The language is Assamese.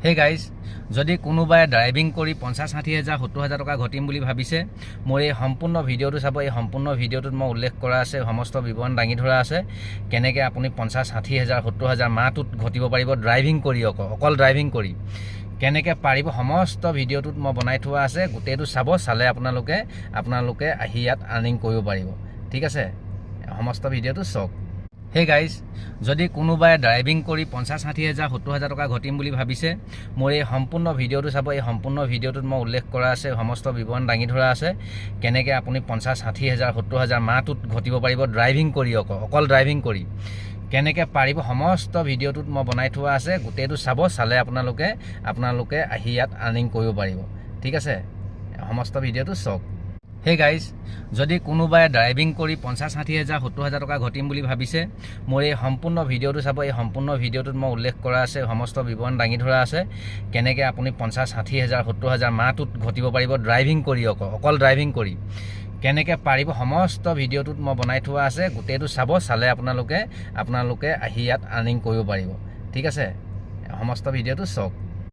হে গাইজ, যদি কোনোবাই ড্ৰাইভিং কৰি 50-60 হাজাৰ 70,000 টকা ঘটিম বুলি ভাবিছে, মোৰ এই সম্পূৰ্ণ ভিডিঅ'টো চাব। এই সম্পূৰ্ণ ভিডিঅ'টোত মই উল্লেখ কৰা আছে, সমস্ত বিৱৰণ দাঙি ধৰা আছে, কেনেকৈ আপুনি 50-60 হাজাৰ 70,000 মাহটোত ঘটিব পাৰিব ড্ৰাইভিং কৰি, অকল ড্ৰাইভিং কৰি কেনেকৈ পাৰিব। সমস্ত ভিডিঅ'টোত মই বনাই থোৱা আছে, গোটেইটো চাব। চালে আপোনালোকে আহি ইয়াত আৰ্নিং কৰিব পাৰিব। ঠিক আছে, সমস্ত ভিডিঅ'টো চাওক। হে গাইজ, যদি কোনোবাই ড্ৰাইভিং কৰি 50-60 হাজাৰ 70,000 টকা ঘটিম বুলি ভাবিছে, মোৰ এই সম্পূৰ্ণ ভিডিঅ'টো চাব। এই সম্পূৰ্ণ ভিডিঅ'টোত মই উল্লেখ কৰা আছে, সমস্ত বিৱৰণ দাঙি ধৰা আছে, কেনেকৈ আপুনি 50-60 হাজাৰ 70,000 মাহটোত ঘটিব পাৰিব ড্ৰাইভিং কৰি, অকল ড্ৰাইভিং কৰি কেনেকৈ পাৰিব। সমস্ত ভিডিঅ'টোত মই বনাই থোৱা আছে, গোটেইটো চাব। চালে আপোনালোকে আহি ইয়াত আৰ্নিং কৰিব পাৰিব। ঠিক আছে, সমস্ত ভিডিঅ'টো চাওক। হে গাইজ, যদি কোনোবাই ড্ৰাইভিং কৰি 50-60 হাজাৰ 70,000 টকা ঘটিম বুলি ভাবিছে, মোৰ এই সম্পূৰ্ণ ভিডিঅ'টো চাব। এই সম্পূৰ্ণ ভিডিঅ'টোত মই উল্লেখ কৰা আছে, সমস্ত বিৱৰণ দাঙি ধৰা আছে, কেনেকৈ আপুনি 50-60 হাজাৰ 70,000 মাহটোত ঘটিব পাৰিব ড্ৰাইভিং কৰি, অকল ড্ৰাইভিং কৰি কেনেকৈ পাৰিব। সমস্ত ভিডিঅ'টোত মই বনাই থোৱা আছে, গোটেইটো চাব। চালে আপোনালোকে আহি ইয়াত আৰ্নিং কৰিব পাৰিব। ঠিক আছে, সমস্ত ভিডিঅ'টো চাওক।